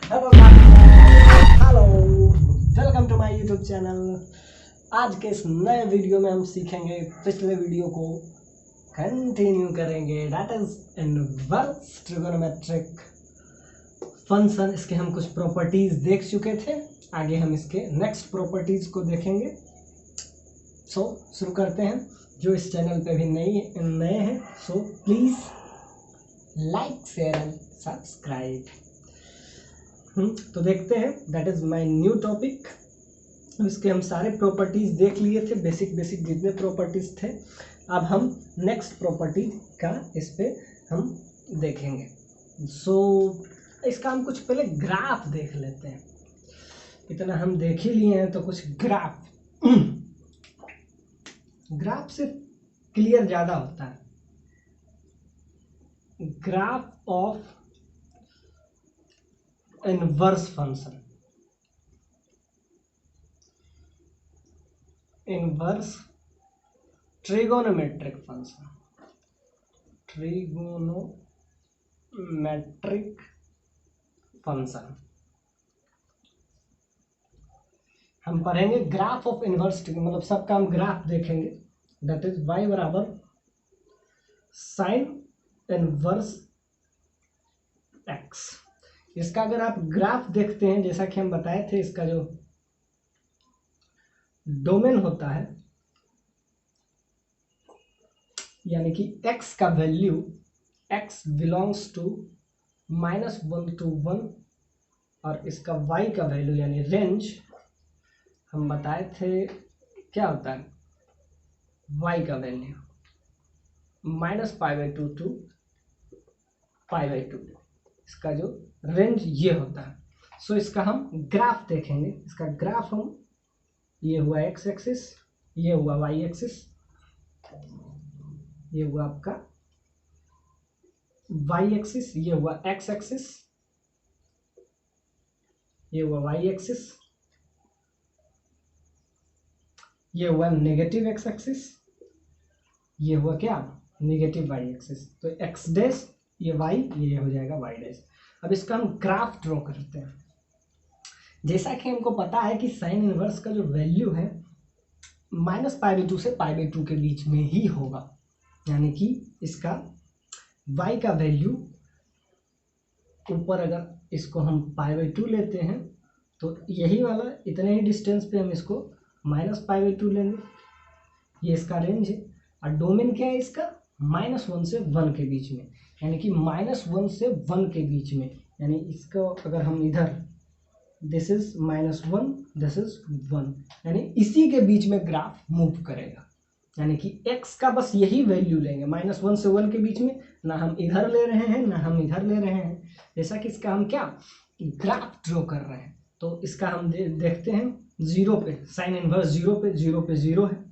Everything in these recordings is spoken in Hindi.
Hello, welcome to my YouTube channel. आज के इस नए वीडियो में हम सीखेंगे, पिछले वीडियो को कंटिन्यू करेंगे, that is inverse trigonometric function. इसके हम कुछ प्रॉपर्टीज देख चुके थे, आगे हम इसके नेक्स्ट प्रॉपर्टीज को देखेंगे। सो शुरू करते हैं। जो इस चैनल पे भी नए हैं, so please like share and subscribe. तो देखते हैं, that is my new topic. इसके हम सारे प्रॉपर्टीज देख लिए थे, बेसिक जितने प्रॉपर्टीज थे। अब हम नेक्स्ट प्रॉपर्टी का इस पे हम देखेंगे। सो इसका हम कुछ पहले ग्राफ देख लेते हैं। इतना हम देख ही लिए हैं तो कुछ ग्राफ से क्लियर ज़्यादा होता है। Graph of inverse function, inverse trigonometric function, trigonometric function हम पढ़ेंगे। ग्राफ ऑफ इनवर्स, मतलब सबका हम ग्राफ देखेंगे। दैट इज y बराबर साइन इनवर्स x। इसका अगर आप ग्राफ देखते हैं, जैसा कि हम बताए थे, इसका जो डोमेन होता है, यानी कि x का value, x belongs to -1 to 1, और इसका y का वैल्यू यानी रेंज हम बताए थे क्या होता है, y का वैल्यू -π/2 to π/2, इसका जो रेंज ये होता है। सो इसका हम ग्राफ देखेंगे। इसका ग्राफ हम, ये हुआ x एक्सिस, ये हुआ y एक्सिस, ये हुआ आपका y एक्सिस, ये हुआ x एक्सिस, ये हुआ y एक्सिस, ये हुआ नेगेटिव x एक्सिस, ये हुआ क्या, नेगेटिव y एक्सिस। तो x डैश, ये y, ये हो जाएगा y डैश। अब इसका हम ग्राफ ड्रॉ करते हैं। जैसा कि हमको पता है कि साइन इनवर्स का जो वैल्यू है -π/2 से π/2 के बीच में ही होगा, यानी कि इसका y का वैल्यू ऊपर, अगर इसको हम π/2 लेते हैं तो यही वाला इतने ही डिस्टेंस पे हम इसको -π/2 लेंगे। ये इसका रेंज है। और डोमेन क्या है इसका, -1 से 1 के बीच में, यानी कि -1 से 1 के बीच में। यानी इसको अगर हम इधर, दिस इज -1, दिस इज 1, यानी इसी के बीच में ग्राफ मूव करेगा। यानी कि x का बस यही वैल्यू लेंगे, -1 से 1 के बीच में, ना हम इधर ले रहे हैं ना हम इधर ले रहे हैं। जैसा कि इसका हम क्या ग्राफ ड्रॉ कर रहे हैं, तो इसका हम देखते हैं 0 पे, साइन इनवर्स 0 पे, 0 पे 0 है।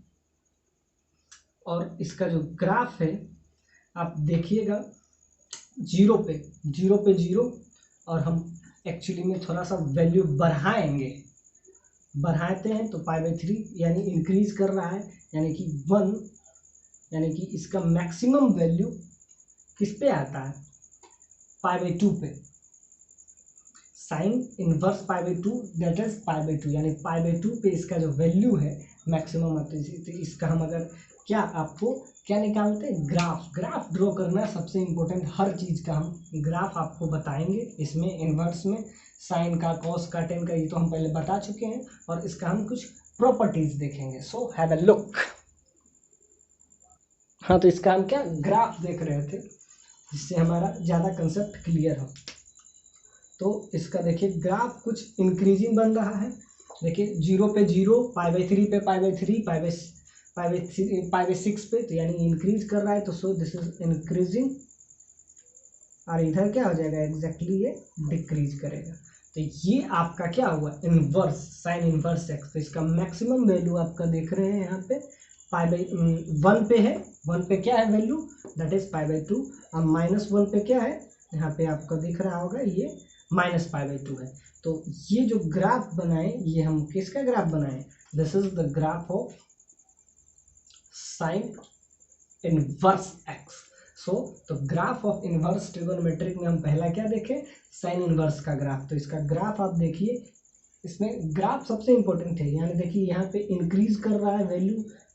और इसका जो ग्राफ है आप देखिएगा, 0 पे 0, और हम एक्चुअली में थोड़ा सा वैल्यू बढ़ाते हैं तो π/3, यानी इंक्रीज कर रहा है, यानी कि 1, यानी कि इसका मैक्सिमम वैल्यू किस पे आता है, π/2 पे। साइन इनवर्स π/2, दैट इज π/2, यानी π/2 पे इसका जो वैल्यू है मैक्सिमम आता है। तो इसका हम अगर क्या, आपको क्या निकालते हैं, ग्राफ ड्रॉ करना सबसे इम्पोर्टेंट। हर चीज़ का हम ग्राफ आपको बताएंगे इसमें, इनवर्स में, साइन का, कॉस का, टेन का, ये तो हम पहले बता चुके हैं। और इसका हम कुछ प्रॉपर्टीज देखेंगे। So have a look. हाँ, तो इसका हम क्या ग्राफ देख रहे थे, जिससे हमारा ज़्यादा कंसेप्ट क्लियर हो। तो इसका देखिए ग्राफ कुछ इंक्रीजिंग बन रहा है। देखिए 0 पे 0, π/3 पे π/3, π/6 पे, तो यानी इंक्रीज कर रहा है। तो सो दिस इज इंक्रीजिंग। और इधर क्या हो जाएगा, एग्जैक्टली ये डिक्रीज करेगा। तो ये आपका क्या हुआ, इनवर्स, साइन इनवर्स x। तो इसका मैक्सिमम वैल्यू आपका देख रहे हैं यहाँ पे π/1 पे है। 1 पे क्या है वैल्यू, दैट इज π/2। और -1 पे क्या है, यहाँ पे आपको दिख रहा होगा, ये -π/2 है। तो ये जो ग्राफ बनाए, ये हम किसका ग्राफ बनाए, this is the graph of sine inverse x। तो ग्राफ ऑफ इनवर्स ट्रिगोनोमेट्रिक में हम पहला क्या देखें, साइन इनवर्स का ग्राफ। तो इसका ग्राफ आप देखिए, इसमें ग्राफ सबसे इंपॉर्टेंट है। यानी देखिए यहाँ पे इंक्रीज कर रहा है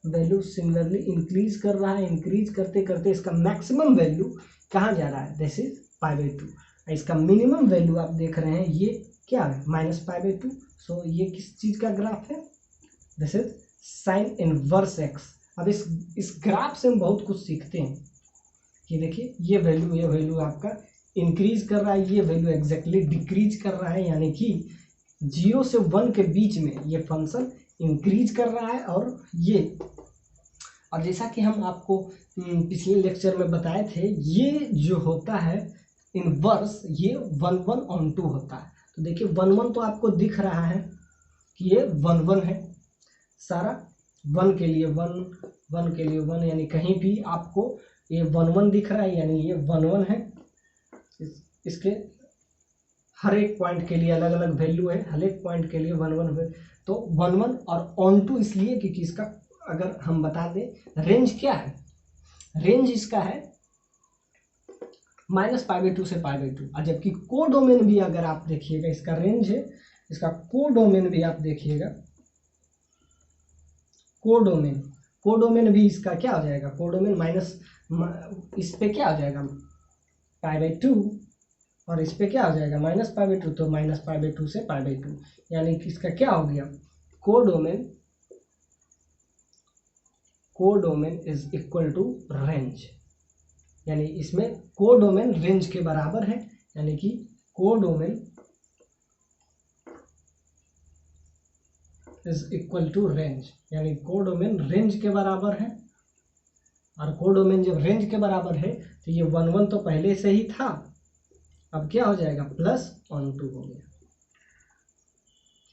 वैल्यू सिमिलरली इंक्रीज कर रहा है, इंक्रीज करते करते इसका मैक्सिमम वैल्यू कहाँ जा रहा है, दिस इज π/2। इसका मिनिमम वैल्यू आप देख रहे हैं ये क्या है, -π/2। सो ये किस चीज़ का ग्राफ है, this is sine inverse x. अब इस ग्राफ से हम बहुत कुछ सीखते हैं कि देखिए ये वैल्यू आपका इंक्रीज कर रहा है, ये वैल्यू एग्जैक्टली डिक्रीज कर रहा है, यानी कि 0 से 1 के बीच में ये फंक्शन इंक्रीज कर रहा है। और जैसा कि हम आपको पिछले लेक्चर में बताए थे, ये जो होता है इनवर्स, ये 1/2 होता है। तो देखिए 1/1 तो आपको दिख रहा है कि ये 1/1 है, सारा 1 के लिए 1 के लिए 1, यानी कहीं भी आपको ये 1/1 दिख रहा है, यानी ये 1/1 है। इसके हर एक पॉइंट के लिए अलग अलग वैल्यू है, हर एक पॉइंट के लिए 1/1। तो 1/1 और ऑन2 इसलिए क्योंकि इसका अगर हम बता दें रेंज क्या है, रेंज इसका है -π/2 से π/2। और जबकि कोडोमेन भी अगर आप देखिएगा, इसका रेंज है, इसका कोडोमेन भी आप देखिएगा, कोडोमेन भी इसका क्या हो जाएगा, कोडोमेन माइनस इस पे क्या हो जाएगा π/2 और इस पे क्या हो जाएगा -π/2। तो -π/2 से π/2, यानी कि इसका क्या हो गया, codomain is equal to range. यानी इसमें कोडोमेन रेंज के बराबर है, यानी कि codomain is equal to range, यानी कोडोमेन रेंज के बराबर है। और कोडोमेन जब रेंज के बराबर है तो ये 1/1 तो पहले से ही था, अब क्या हो जाएगा +/2 हो गया।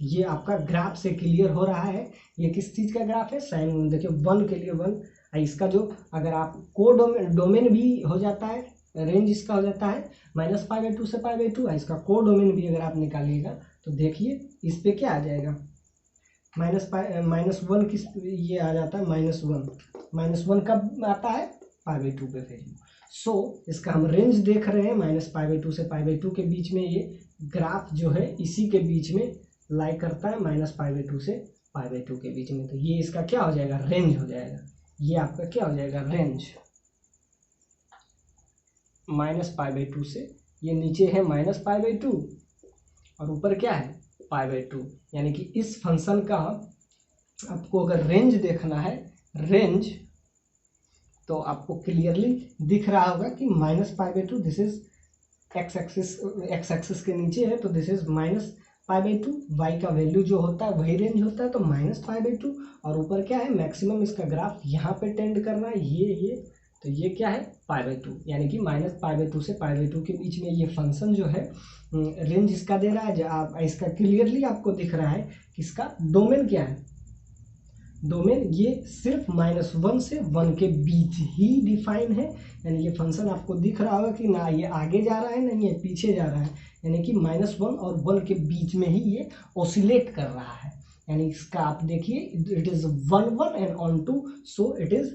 ये आपका ग्राफ से क्लियर हो रहा है, ये किस चीज़ का ग्राफ है, साइन। देखिए 1 के लिए 1, इसका जो अगर आप कोडोमेन भी हो जाता है, रेंज इसका हो जाता है -π/2 से π/2। इसका कोडोमेन भी अगर आप निकालिएगा तो देखिए इस पे क्या आ जाएगा, -1 किस ये आ जाता है -1 कब आता है, π/2 पे वैल्यू। इसका हम रेंज देख रहे हैं, -π/2 से π/2 के बीच में ये ग्राफ जो है इसी के बीच में लाई करता है, -π/2 से π/2 के बीच में। तो ये इसका क्या हो जाएगा, रेंज हो जाएगा। ये आपका क्या हो जाएगा, रेंज। -π/2 से ये नीचे है -π/2 और ऊपर क्या है π/2, यानी कि इस फंक्शन का आपको अगर रेंज देखना है, रेंज तो आपको क्लियरली दिख रहा होगा कि -π/2, दिस इज एक्स एक्सिस के नीचे है, तो दिस इज -π/2। वाई का वैल्यू जो होता है वही रेंज होता है, तो -π/2। और ऊपर क्या है, मैक्सिमम इसका ग्राफ यहाँ पे टेंड कर रहा है, ये तो ये क्या है π/2, यानी कि -π/2 से π/2 के बीच में ये फंक्शन जो है रेंज इसका दे रहा है। जो आप इसका क्लियरली आपको दिख रहा है कि इसका डोमेन क्या है, डोमेन ये सिर्फ -1 से 1 के बीच ही डिफाइन है। यानी ये फंक्शन आपको दिख रहा होगा कि ना ये आगे जा रहा है ना ये पीछे जा रहा है, यानी कि -1 और 1 के बीच में ही ये ऑसिलेट कर रहा है। यानी इसका आप देखिए it is 1/1 and onto, so it is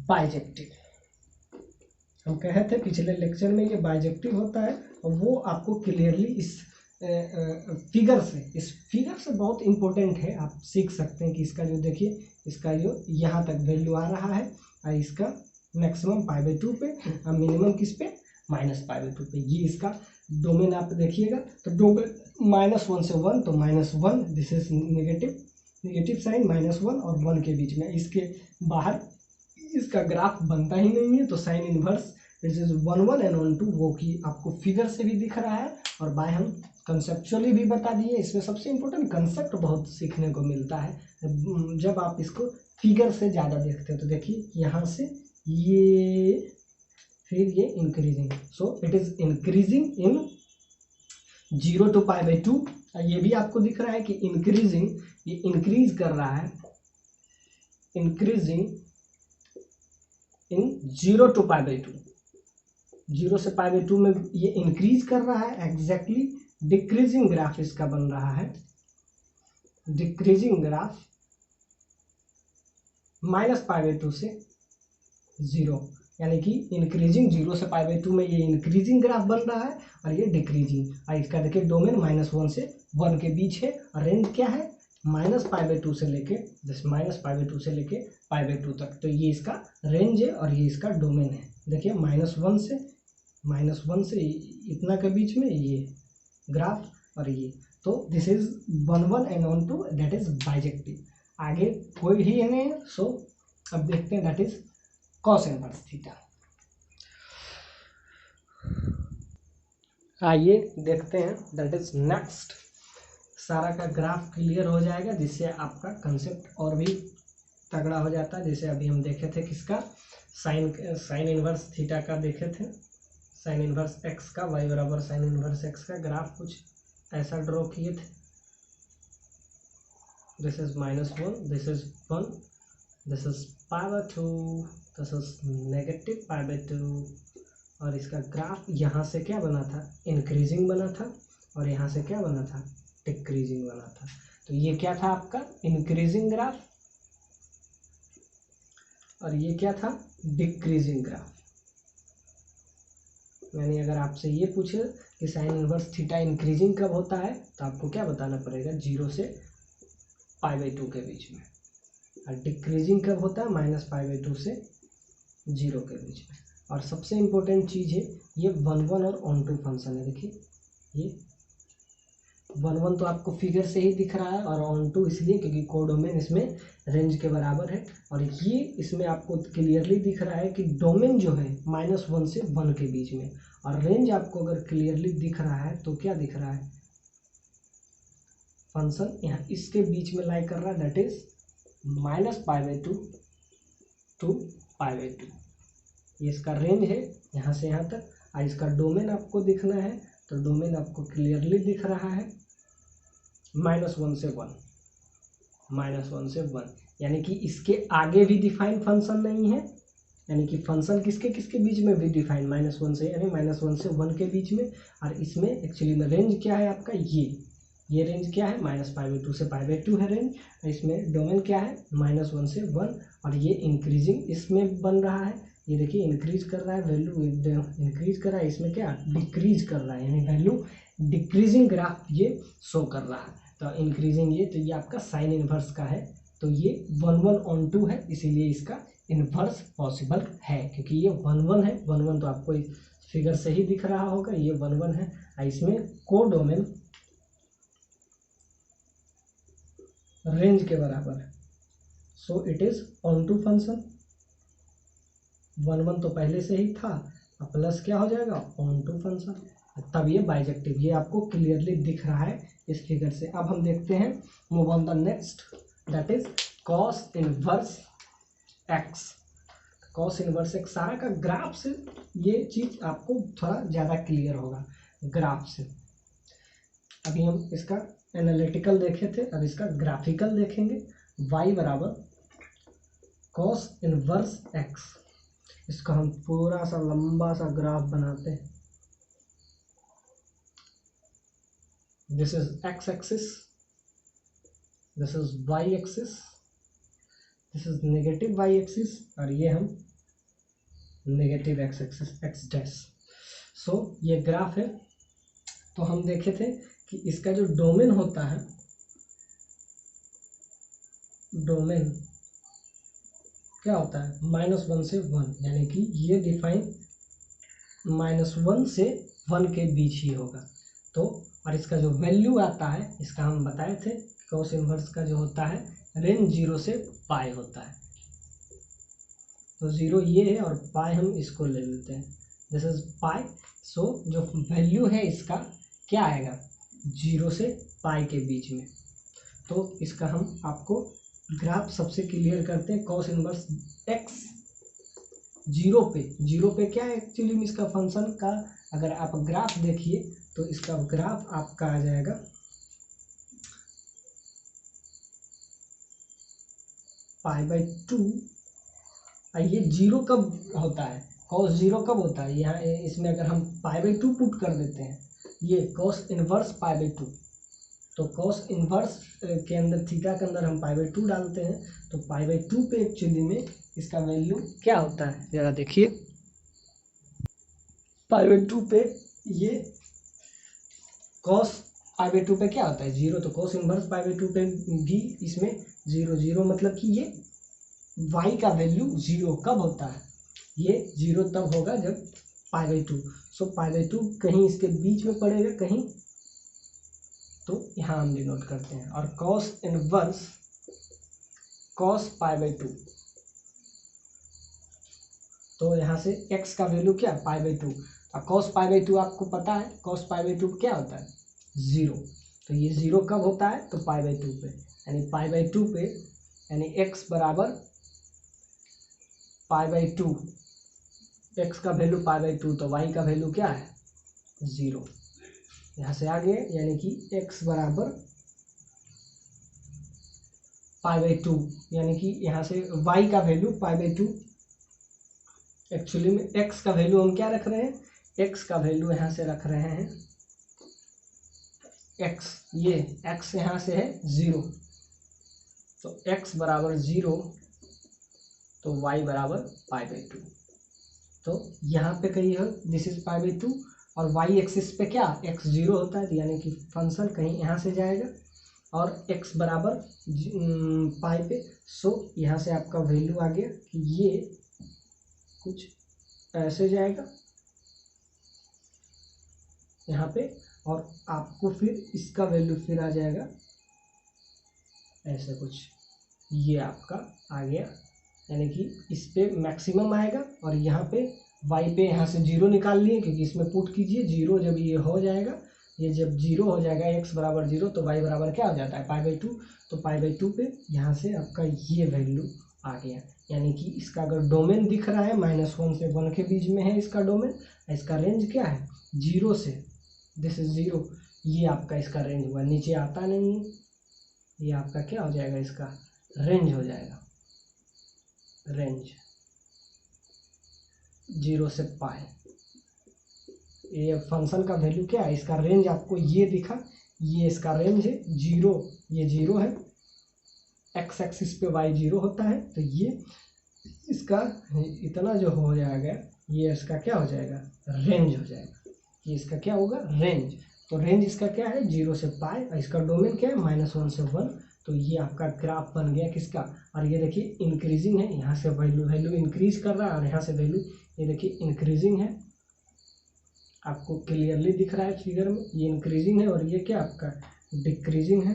bijective. हम कहे थे पिछले लेक्चर में ये बाइजेक्टिव होता है, और वो आपको क्लियरली इस फिगर से बहुत इंपॉर्टेंट है, आप सीख सकते हैं कि इसका जो देखिए इसका जो यहाँ तक वैल्यू आ रहा है, और इसका मैक्सिमम π/2 पे और मिनिमम किस पे -π/2 पे। ये इसका डोमेन आप देखिएगा, तो डोमेन -1 से 1, तो -1 दिस इज नेगेटिव साइन, -1 और 1 के बीच में, इसके बाहर इसका ग्राफ बनता ही नहीं है। तो sine inverse this is 1/1 and onto, वो कि आपको फिगर से भी दिख रहा है और बाय हम कंसेप्चुअली भी बता दिए। इसमें सबसे इम्पोर्टेंट कंसेप्ट बहुत सीखने को मिलता है जब आप इसको फिगर से ज़्यादा देखते हैं। तो देखिए यहाँ से ये फिर ये increasing, so it is increasing in 0 to π/2। ये भी आपको दिख रहा है कि इंक्रीजिंग, ये इंक्रीज कर रहा है, इंक्रीजिंग इन 0 to π/2, 0 से π/2 में ये इंक्रीज कर रहा है एग्जैक्टली। डिक्रीजिंग ग्राफ इसका बन रहा है, डिक्रीजिंग ग्राफ -π/2 से 0, यानी कि इंक्रीजिंग 0 से π/2 में ये इंक्रीजिंग ग्राफ बन रहा है और ये डिक्रीजिंग। और इसका देखिए डोमेन -1 से 1 के बीच है और रेंज क्या है -π/2 से लेके -π/2 से लेके π/2 तक। तो ये इसका रेंज है और ये इसका डोमेन है। देखिए -1 से इतना के बीच में ये ग्राफ और ये, तो this is 1 and 1 that is bijective. आगे कोई ही नहीं है। सो अब देखते हैं that is cos inverse theta. आइए देखते हैं दैट इज नेक्स्ट। सारा का ग्राफ क्लियर हो जाएगा जिससे आपका कंसेप्ट और भी तगड़ा हो जाता है। जैसे अभी हम देखे थे किसका, साइन इनवर्स थीटा का देखे थे, साइन इनवर्स एक्स का, y बराबर साइन इनवर्स एक्स का ग्राफ कुछ ऐसा ड्रॉ किए थे। This is -1, this is 1, this is π/2, this is negative π/2 और इसका ग्राफ यहाँ से क्या बना था, इंक्रीजिंग बना था और यहाँ से क्या बना था, डिक्रीजिंग बना था। तो ये क्या था आपका इंक्रीजिंग ग्राफ और ये क्या था डिक्रीजिंग ग्राफ। यानी अगर आपसे ये पूछे कि साइन इनवर्स थीटा इंक्रीजिंग कब होता है तो आपको क्या बताना पड़ेगा, 0 से π/2 के बीच में, और डिक्रीजिंग कब होता है -π/2 से 0 के बीच में। और सबसे इम्पोर्टेंट चीज़ है ये 1 और ऑन टू फंक्शन है। देखिए ये 1 तो आपको फिगर से ही दिख रहा है और ऑन टू इसलिए क्योंकि कोडोमेन इसमें रेंज के बराबर है। और ये इसमें आपको क्लियरली दिख रहा है कि डोमेन जो है -1 से 1 के बीच में, और रेंज आपको अगर क्लियरली दिख रहा है तो क्या दिख रहा है, फंक्शन यहाँ इसके बीच में लाई कर रहा है, दैट इज -π/2 to π/2। ये इसका रेंज है यहाँ से यहाँ तक। और इसका डोमेन आपको दिखना है तो डोमेन आपको क्लियरली दिख रहा है -1 से 1, -1 से 1, यानी कि इसके आगे भी डिफाइन फंक्शन नहीं है। यानी कि फंक्शन किसके किसके बीच में भी डिफाइन, -1 से, यानी -1 से 1 के बीच में। और इसमें एक्चुअली में रेंज क्या है आपका, ये रेंज क्या है -π/2 से π/2 है रेंज। इसमें डोमेन क्या है -1 से 1 और ये इंक्रीजिंग इसमें बन रहा है। ये देखिए इंक्रीज कर रहा है, वैल्यू इंक्रीज कर रहा है, इसमें क्या डिक्रीज कर रहा है, यानी वैल्यू डिक्रीजिंग ग्राफ ये शो कर रहा है। तो इंक्रीजिंग ये, तो ये आपका साइन इनवर्स का है। तो ये 1 ऑन टू है, इसीलिए इसका इनवर्स पॉसिबल है, क्योंकि ये 1 है। 1 तो आपको इस फिगर से ही दिख रहा होगा, ये 1 है। इसमें कोडोमेन रेंज के बराबर है, so it is onto function. 1 तो पहले से ही था, अब प्लस क्या हो जाएगा ऑन टू फंक्शन, तब ये बाइजेक्टिव, ये आपको क्लियरली दिख रहा है इस फिगर से। अब हम देखते हैं, move on the next, that is cos inverse x. Cos inverse x सारा का ग्राफ से ये चीज़ आपको थोड़ा ज़्यादा क्लियर होगा ग्राफ से। अभी हम इसका एनालिटिकल देखे थे, अब इसका ग्राफिकल देखेंगे। y बराबर कॉस इनवर्स एक्स, इसका हम पूरा सा लंबा सा ग्राफ बनाते हैं। This is x axis, this is y axis, this is negative y axis और ये हम negative x axis x dash. So ये ग्राफ है। तो हम देखे थे कि इसका जो डोमेन होता है, डोमेन क्या होता है -1 से 1, यानी कि ये डिफाइन -1 से 1 के बीच ही होगा। तो और इसका जो वैल्यू आता है, इसका हम बताए थे कॉस इनवर्स का जो होता है रेंज 0 से पाई होता है। तो 0 ये है और पाई हम इसको ले लेते हैं, दिस इज पाई। सो जो वैल्यू है इसका क्या आएगा 0 से पाई के बीच में। तो इसका हम आपको ग्राफ सबसे क्लियर करते हैं। कॉस इनवर्स एक्स 0 पे क्या है एक्चुअली में इसका फंक्शन का, अगर आप ग्राफ देखिए तो इसका ग्राफ आपका आ जाएगा π/2। ये 0 कब होता है, कॉस 0 कब होता है, यहाँ इसमें अगर हम π/2 पुट कर देते हैं, ये कॉस इनवर्स π/2, तो कॉस इनवर्स के अंदर थीटा के अंदर हम π/2 डालते हैं, तो π/2 पे एक्चुअली में इसका वैल्यू क्या होता है, ज़रा देखिए π/2 पे ये cos π/2 पे क्या होता है 0, तो cos इनवर्स π/2 पे भी इसमें 0 0, मतलब कि ये y का वैल्यू 0 कब होता है, ये 0 तब होगा जब π/2। सो π/2 कहीं इसके बीच में पड़ेगा कहीं, तो यहाँ हम डिनोट करते हैं। और cos इनवर्स cos π/2, तो यहाँ से x का वैल्यू क्या π/2, और cos π/2 आपको पता है cos π/2 क्या होता है 0, तो ये 0 कब होता है तो π/2 पे, यानी π/2 पे, यानी x बराबर π/2, x का वैल्यू π/2, तो y का वैल्यू क्या है 0। यहाँ से आगे यानी कि x बराबर π/2, यानी कि यहाँ से y का वैल्यू π/2, एक्चुअली में x का वैल्यू हम क्या रख रहे हैं, x का वैल्यू यहाँ से रख रहे हैं x, ये x यहाँ से है 0, तो x बराबर 0, तो y बराबर π/2। तो यहाँ पे कहीं है दिस इज π/2, और y एक्सिस पे क्या x 0 होता है, यानी कि फंक्शन कहीं यहाँ से जाएगा, और x बराबर पाई पे। सो यहाँ से आपका वैल्यू आ गया कि ये कुछ ऐसे जाएगा यहाँ पे, और आपको फिर इसका वैल्यू फिर आ जाएगा ऐसे कुछ, ये आपका आ गया, यानी कि इस पे मैक्सिमम आएगा, और यहाँ पे y पे यहाँ से 0 निकाल लिए, क्योंकि इसमें पुट कीजिए 0, जब ये हो जाएगा, ये जब 0 हो जाएगा x बराबर 0, तो y बराबर क्या हो जाता है π/2, तो π/2 पे यहाँ से आपका ये वैल्यू आ गया, यानी कि इसका अगर डोमेन दिख रहा है -1 से 1 के बीच में है इसका डोमेन, इसका रेंज क्या है 0 से, दिस इज 0, ये आपका इसका रेंज हुआ, नीचे आता नहीं है, ये आपका क्या हो जाएगा, इसका रेंज हो जाएगा, रेंज 0 से पाई। ये फंक्शन का वैल्यू क्या है, इसका रेंज आपको ये दिखा, ये इसका रेंज है 0, ये 0 है, x एक्सिस पे y 0 होता है, तो ये इसका इतना जो हो जाएगा, ये इसका क्या हो जाएगा रेंज हो जाएगा, ये इसका क्या होगा रेंज, तो रेंज इसका क्या है 0 से पाई, और इसका डोमेन क्या है -1 से 1, तो ये आपका ग्राफ बन गया किसका, और ये देखिए इंक्रीजिंग है, यहाँ से वैल्यू इंक्रीज कर रहा है, और यहाँ से वैल्यू ये देखिए इंक्रीजिंग है, आपको क्लियरली दिख रहा है फिगर में, ये इंक्रीजिंग है, और ये क्या आपका डिक्रीजिंग है,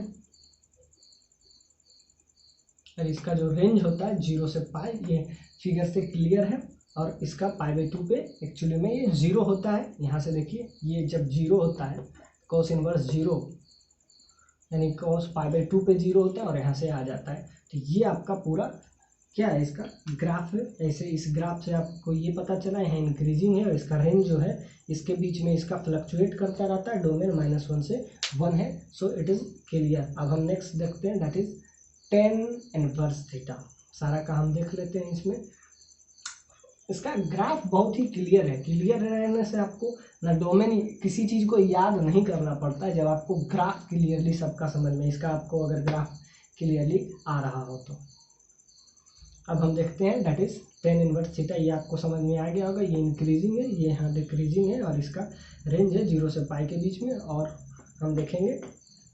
और इसका जो रेंज होता है 0 से पाई, ये फिगर से क्लियर है, और इसका π/2 पे एक्चुअली में ये 0 होता है, यहाँ से देखिए ये जब 0 होता है cos इनवर्स 0, यानी cos π/2 पे 0 होता है, और यहाँ से आ जाता है, तो ये आपका पूरा क्या है इसका ग्राफ है। ऐसे इस ग्राफ से आपको ये पता चला है इंक्रीजिंग है, और इसका रेंज जो है इसके बीच में इसका फ्लक्चुएट करता रहता है, डोमेन -1 से 1 है, सो इट इज़ क्लियर। अब हम नेक्स्ट देखते हैं, that is tan inverse theta, सारा का हम देख लेते हैं इसमें। इसका ग्राफ बहुत ही क्लियर है, क्लियर रहने से आपको ना डोमेन किसी चीज़ को याद नहीं करना पड़ता है, जब आपको ग्राफ क्लियरली सबका समझ में, इसका आपको अगर ग्राफ क्लियरली आ रहा हो तो। अब हम देखते हैं that is tan inverse theta, ये आपको समझ में आ गया होगा, ये इंक्रीजिंग है, ये यहाँ डिक्रीजिंग है, और इसका रेंज है 0 से पाई के बीच में, और हम देखेंगे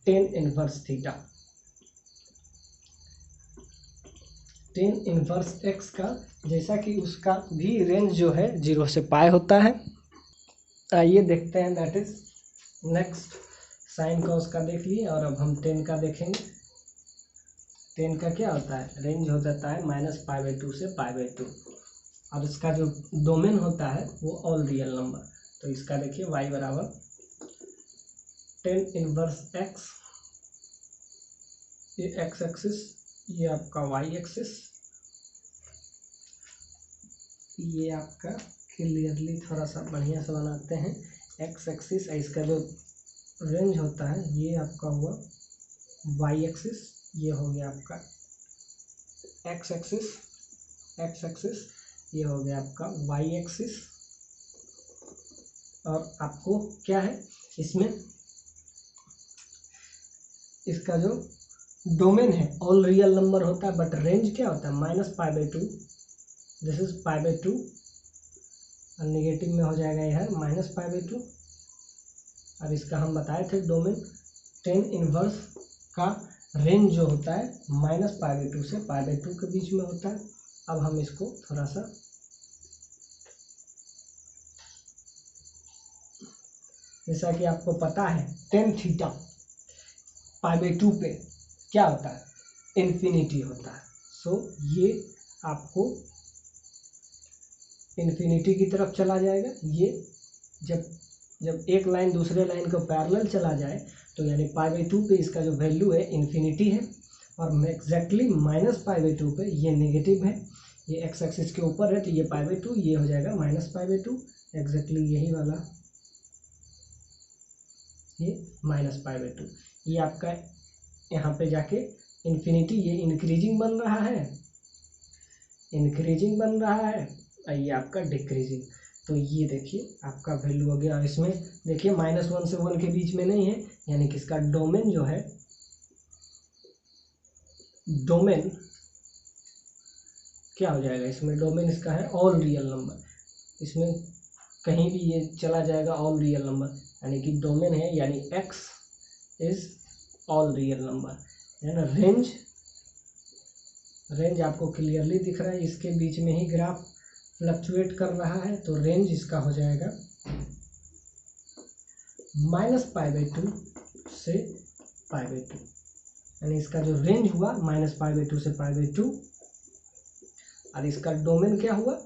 tan inverse theta, tan inverse x का, जैसा कि उसका भी रेंज जो है 0 से पाई होता है। आइए देखते हैं दैट इज नेक्स्ट, साइन का उसका देख लिए, और अब हम tan का देखेंगे। tan का क्या होता है रेंज हो जाता है -π/2 से π/2, और इसका जो डोमेन होता है वो ऑल रियल नंबर, तो इसका देखिए y बराबर tan इनवर्स x, ये x एक्सिस, ये आपका y एक्सिस, ये आपका क्लियरली थोड़ा सा बढ़िया से बनाते हैं, x एक्सिस, इसका जो रेंज होता है ये आपका हुआ y एक्सिस, ये हो गया आपका x एक्सिस, ये हो गया आपका y एक्सिस, और आपको क्या है इसमें, इसका जो डोमेन है ऑल रियल नंबर होता है, बट रेंज क्या होता है -π/2, दिस इज π/2, और नेगेटिव में हो जाएगा यह -π/2। अब इसका हम बताए थे डोमेन टेन इनवर्स का रेंज जो होता है -π/2 से π/2 के बीच में होता है। अब हम इसको थोड़ा सा जैसा कि आपको पता है टेन थीटा π/2 पे क्या होता है, इन्फिनिटी होता है। सो ये आपको इन्फिनिटी की तरफ चला जाएगा। ये जब एक लाइन दूसरे लाइन को पैरेलल चला जाए तो यानी π/2 पे इसका जो वैल्यू है इन्फिनिटी है, और एग्जैक्टली -π/2 पे ये नेगेटिव है। ये एक्स एक्सिस के ऊपर है तो ये π/2, ये हो जाएगा -π/2। एग्जैक्टली यही वाला ये -π/2। ये आपका यहाँ पे जाके इन्फिनिटी, ये इंक्रीजिंग बन रहा है, इंक्रीजिंग बन रहा है, और ये आपका डिक्रीजिंग। तो ये देखिए आपका वैल्यू हो गया। और इसमें देखिए -1 से 1 के बीच में नहीं है, यानी कि इसका डोमेन जो है, डोमेन क्या हो जाएगा, इसमें डोमेन इसका है ऑल रियल नंबर। इसमें कहीं भी ये चला जाएगा ऑल रियल नंबर, यानी कि डोमेन है यानी x is all real number, है ना। रेंज आपको क्लियरली दिख रहा है, इसके बीच में ही ग्राफ फ्लक्चुएट कर रहा है। तो रेंज इसका हो जाएगा -π/2 से π/2, यानी इसका जो रेंज हुआ -π/2 से π/2, और इसका डोमेन क्या हुआ,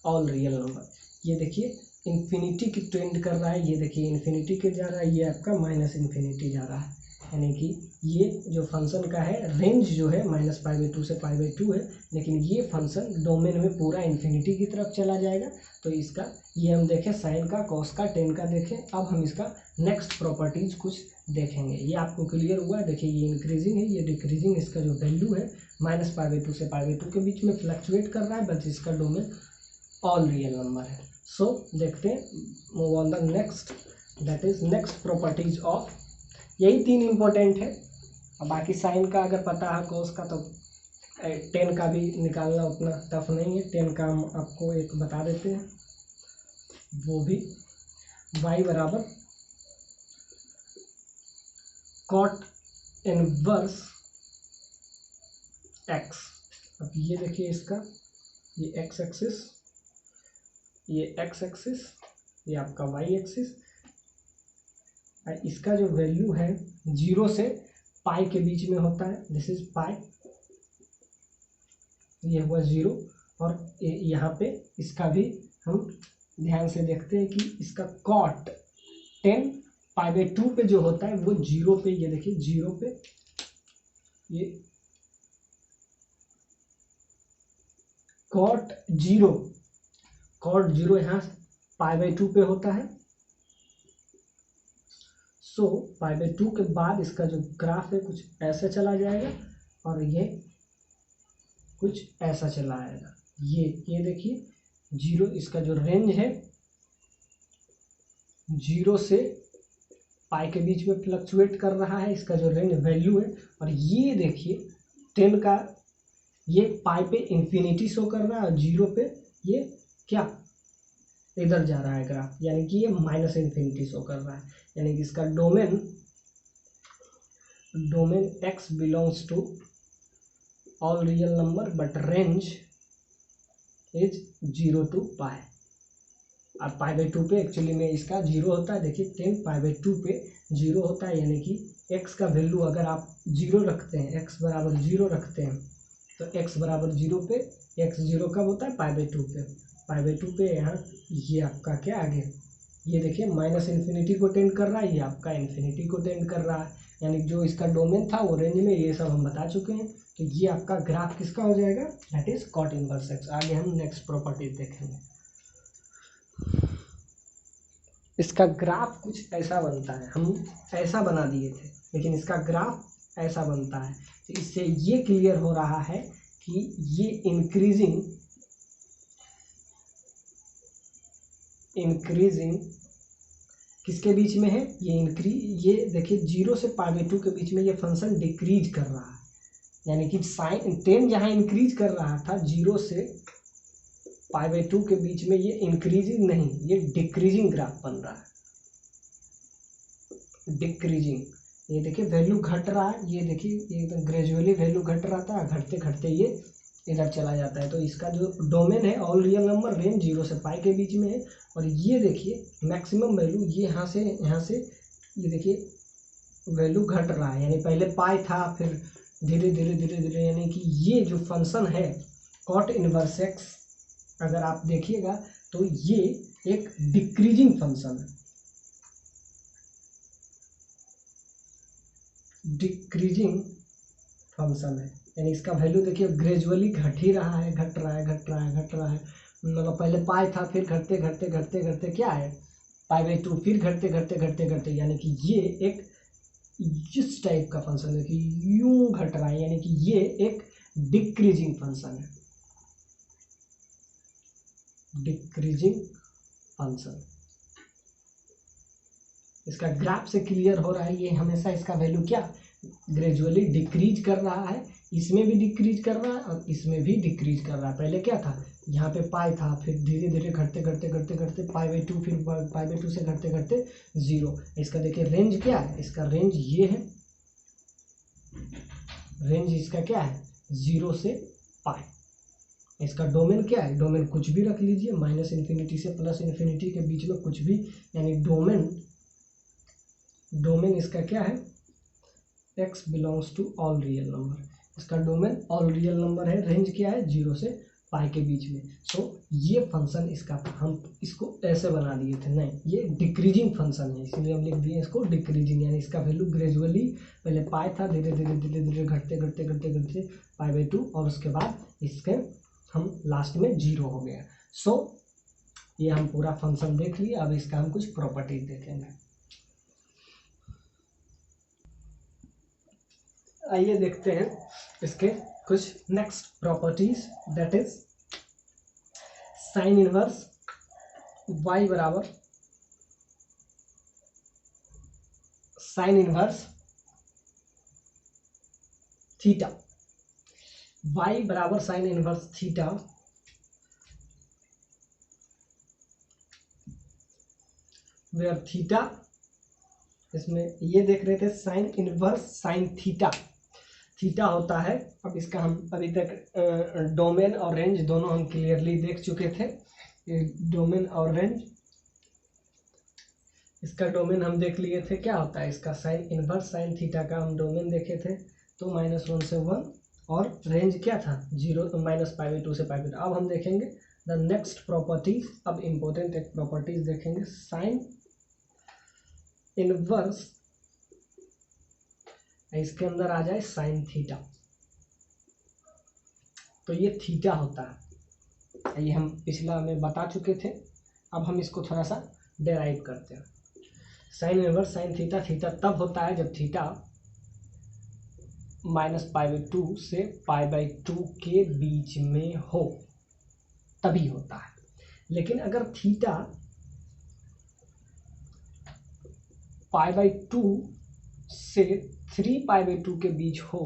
ऑल रियल नंबर। ये देखिए इन्फिनिटी की ट्रेंड कर रहा है, ये देखिए इन्फिनिटी के जा रहा है, ये आपका -इन्फिनिटी जा रहा है, यानी कि ये जो फंक्शन का है रेंज जो है -π/2 से π/2 है, लेकिन ये फंक्शन डोमेन में पूरा इन्फिनिटी की तरफ चला जाएगा। तो इसका ये हम देखें साइन का, कॉस का, टेन का देखें। अब हम इसका नेक्स्ट प्रॉपर्टीज कुछ देखेंगे। ये आपको क्लियर हुआ, देखिए ये इंक्रीजिंग है, ये डिक्रीजिंग। इसका जो वैल्यू है -π/2 से π/2 के बीच में फ्लक्चुएट कर रहा है, बट इसका डोमेन ऑल रियल नंबर है। सो देखते हैं, move on the next, that is next properties of. यही 3 इम्पोर्टेंट है, और बाकी साइन का अगर पता है, कोस का, तो टेन का भी निकालना उतना टफ नहीं है। 10 का हम आपको एक बता देते हैं, वो भी y बराबर कॉट इनवर्स x। अब ये देखिए इसका, ये x एक्सिस, ये x एक्सिस, ये आपका y एक्सिस। इसका जो वैल्यू है 0 से पाई के बीच में होता है, दिस इज पाई, ये हुआ 0। और यहाँ पे इसका भी हम ध्यान से देखते हैं कि इसका कॉट 10 π/2 पे जो होता है वो 0 पे, ये देखिए 0 पे, ये कॉट 0 यहाँ π/2 पे होता है। सो π/2 के बाद इसका जो ग्राफ है कुछ ऐसे चला जाएगा, और ये कुछ ऐसा चला आएगा। ये देखिए 0, इसका जो रेंज है 0 से पाई के बीच में फ्लक्चुएट कर रहा है, इसका जो रेंज वैल्यू है। और ये देखिए 10 का, ये पाई पे इन्फिनिटी शो कर रहा है, और 0 पे ये क्या इधर जा रहा है ग्राफ, यानी कि ये -इन्फिनिटी शो कर रहा है। यानी कि इसका domain x belongs to all real number, but range is 0 to pi. अब π/2 पे एक्चुअली में इसका 0 होता है, देखिए 10 π/2 पे 0 होता है, यानी कि x का वैल्यू अगर आप 0 रखते हैं, x बराबर 0 रखते हैं, तो x बराबर 0 पे, x 0 कब होता है, π/2 पे। π/2 पे यहाँ ये आपका क्या आ गया, ये देखिए -इन्फिनिटी को टेंड कर रहा है, ये आपका इन्फिनिटी को टेंड कर रहा है, यानी जो इसका डोमेन था वो रेंज में, ये सब हम बता चुके हैं। तो ये आपका ग्राफ किसका हो जाएगा, that is cot inverse x। आगे हम नेक्स्ट प्रॉपर्टी देखेंगे। इसका ग्राफ कुछ ऐसा बनता है, हम ऐसा बना दिए थे, लेकिन इसका ग्राफ ऐसा बनता है। तो इससे ये क्लियर हो रहा है कि ये इंक्रीजिंग किसके बीच में है, ये देखिए 0 से π/2 के बीच में ये फंक्शन डिक्रीज कर रहा है, यानी कि साइन 10 जहाँ इंक्रीज कर रहा था 0 से पाई बाई 2 के बीच में ये इंक्रीजिंग नहीं, ये डिक्रीजिंग ग्राफ बन रहा है, डिक्रीजिंग। ये देखिए वैल्यू घट रहा है, ये देखिए ये एकदम ग्रेजुअली वैल्यू घट रहा था, घटते घटते ये इधर चला जाता है। तो इसका जो डोमेन है ऑल रियल नंबर, रेंज 0 से पाई के बीच में है। और ये देखिए मैक्सिमम वैल्यू ये यहाँ से ये देखिए वैल्यू घट रहा है, यानी पहले पाई था फिर धीरे धीरे धीरे धीरे, यानी कि ये जो फंक्शन है कॉट इनवर्स एक्स, अगर आप देखिएगा तो ये एक डिक्रीजिंग फंक्शन है, डिक्रीजिंग फंक्शन है, यानी इसका वैल्यू देखिए ग्रेजुअली घट ही रहा है, घट रहा है, घट रहा है, घट रहा है। मतलब पहले पाई था फिर घटते घटते घटते घटते क्या है पाई बाई 2, फिर घटते घटते घटते घटते, यानी कि ये एक इस टाइप का फंक्शन है कि यूं घट रहा है, यानी कि ये एक डिक्रीजिंग फंक्शन है, डिक्रीजिंग फंक्शन। इसका ग्राफ से क्लियर हो रहा है, ये हमेशा इसका वैल्यू क्या ग्रेजुअली डिक्रीज कर रहा है, इसमें भी डिक्रीज कर रहा है और इसमें भी डिक्रीज कर रहा है। पहले क्या था, यहाँ पे पाई था, फिर धीरे धीरे घटते घटते घटते घटते पाई बाई 2, फिर पाई बाई 2 से घटते घटते 0। इसका देखिए रेंज क्या है, इसका रेंज ये है, रेंज इसका क्या है 0 से पाई। इसका डोमेन क्या है, डोमेन कुछ भी रख लीजिए, माइनस इन्फिनिटी से प्लस इन्फिनिटी के बीच में कुछ भी, यानी डोमेन इसका क्या है x belongs to all real number, इसका डोमेन ऑल रियल नंबर है, रेंज क्या है 0 से पाई के बीच में। सो ये फंक्शन इसका था, हम इसको ऐसे बना दिए थे, नहीं ये डिक्रीजिंग फंक्शन है, इसीलिए हम लिख दिए इसको डिक्रीजिंग, यानी इसका वैल्यू ग्रेजुअली पहले पाई था, धीरे धीरे धीरे धीरे घटते घटते घटते घटते पाई बाई 2 और उसके बाद इसके हम लास्ट में 0 हो गया। सो ये हम पूरा फंक्शन देख लिए, अब इसका हम कुछ प्रॉपर्टीज देखेंगे। आइए देखते हैं इसके कुछ next properties, that is sine inverse y बराबर साइन इनवर्स थीटा, y बराबर sine inverse theta, where theta, इसमें ये देख रहे थे sine inverse sine theta, theta होता है, अब इसका हम अभी तक डोमेन और रेंज दोनों हम क्लियरली देख चुके थे, डोमेन और रेंज, इसका डोमेन हम देख लिए थे क्या होता है, इसका साइन इनवर्स साइन थीटा का हम डोमेन देखे थे, तो -1 से 1 और रेंज क्या था 0 माइनस पाई बाई 2 से पाई बाई 2। अब हम देखेंगे द नेक्स्ट प्रॉपर्टीज, अब इम्पोर्टेंट एक प्रॉपर्टीज देखेंगे, साइन इनवर्स, इसके अंदर आ जाए साइन थीटा, तो ये थीटा होता है, ये हम पिछला में बता चुके थे, अब हम इसको थोड़ा सा डेराइव करते हैं। Sign inverse sine theta, theta तब होता है जब थीटा माइनस पाई बाई 2 से पाई बाई 2 के बीच में हो, तभी होता है। लेकिन अगर थीटा पाई बाई 2 से 3 पाई बाई 2 के बीच हो,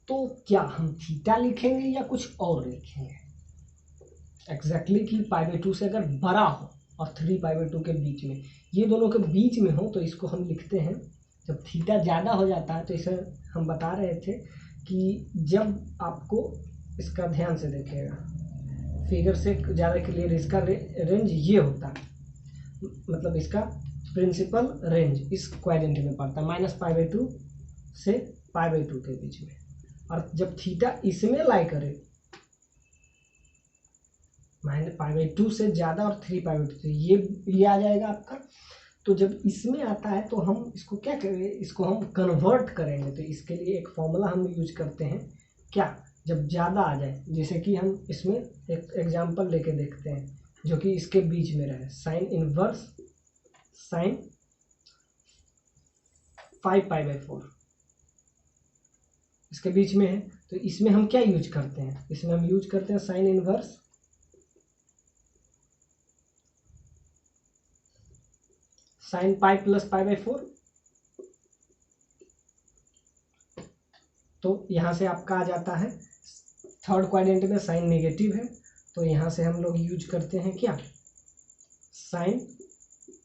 तो क्या हम थीटा लिखेंगे या कुछ और लिखेंगे एग्जैक्टली कि पाई बाई 2 से अगर बड़ा हो और 3 पाई बाई 2 के बीच में, ये दोनों के बीच में हो, तो इसको हम लिखते हैं, जब थीटा ज़्यादा हो जाता है तो इसे हम बता रहे थे कि जब आपको इसका ध्यान से देखिएगा, फिगर से ज़्यादा क्लियर, इसका रेंज ये होता है, मतलब इसका प्रिंसिपल रेंज इस क्वाड्रेंट में पड़ता है, माइनस पाई बाई 2 से पाई बाई 2 के बीच में, और जब थीटा इसमें लाई करे माइनस पाई बाई 2 से ज़्यादा और 3 पाई बाई 2 से, ये आ जाएगा आपका। तो जब इसमें आता है तो हम इसको क्या करेंगे, इसको हम कन्वर्ट करेंगे, तो इसके लिए एक फॉर्मूला हम यूज करते हैं क्या, जब ज़्यादा आ जाए, जैसे कि हम इसमें एक एग्जांपल लेके देखते हैं जो कि इसके बीच में रहे, sign inverse sign 5 pi by 4 इसके बीच में है, तो इसमें हम क्या यूज करते हैं, इसमें हम यूज करते हैं sign inverse sine pi plus pi by 4, तो यहाँ से आपका आ जाता है थर्ड क्वाड्रेंट में साइन नेगेटिव है तो यहाँ से हम लोग यूज करते हैं क्या, साइन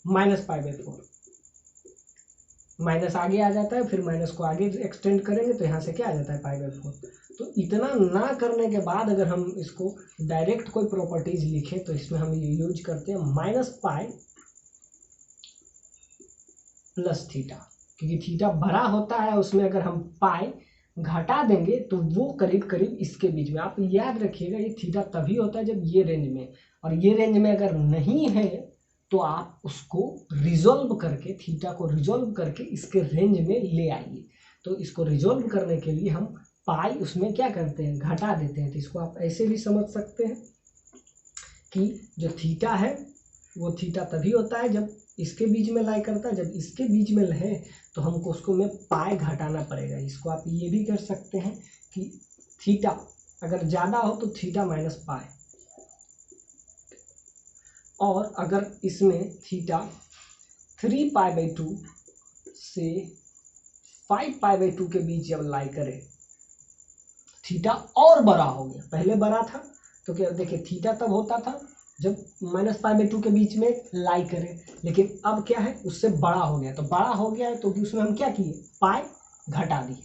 -π/4, माइनस आगे आ जाता है, फिर माइनस को आगे एक्सटेंड करेंगे तो यहाँ से क्या आ जाता है π/4। तो इतना ना करने के बाद अगर हम इसको डायरेक्ट कोई प्रॉपर्टीज लिखें तो इसमें हम यूज करते हैं -π + थीटा, क्योंकि थीटा बड़ा होता है उसमें अगर हम पाई घटा देंगे तो वो करीब करीब इसके बीच में। आप याद रखिएगा ये थीटा तभी होता है जब ये रेंज में, और ये रेंज में अगर नहीं है तो आप उसको रिजोल्व करके, थीटा को रिजोल्व करके इसके रेंज में ले आइए। तो इसको रिजोल्व करने के लिए हम पाई उसमें क्या करते हैं, घटा देते हैं। तो इसको आप ऐसे भी समझ सकते हैं कि जो थीटा है वो थीटा तभी होता है जब इसके बीच में लाई करता है, जब इसके बीच में है तो हमको उसको में पाई घटाना पड़ेगा। इसको आप ये भी कर सकते हैं कि थीटा अगर ज़्यादा हो तो थीटा -π, और अगर इसमें थीटा 3π/2 से 5π/2 के बीच जब लाई करे, थीटा और बड़ा हो गया। पहले बड़ा था तो क्या, देखिए थीटा तब होता था जब -π/2 के बीच में लाई करे, लेकिन अब क्या है, उससे बड़ा हो गया। तो बड़ा हो गया है तो उसमें हम क्या किए, पाई घटा दिए,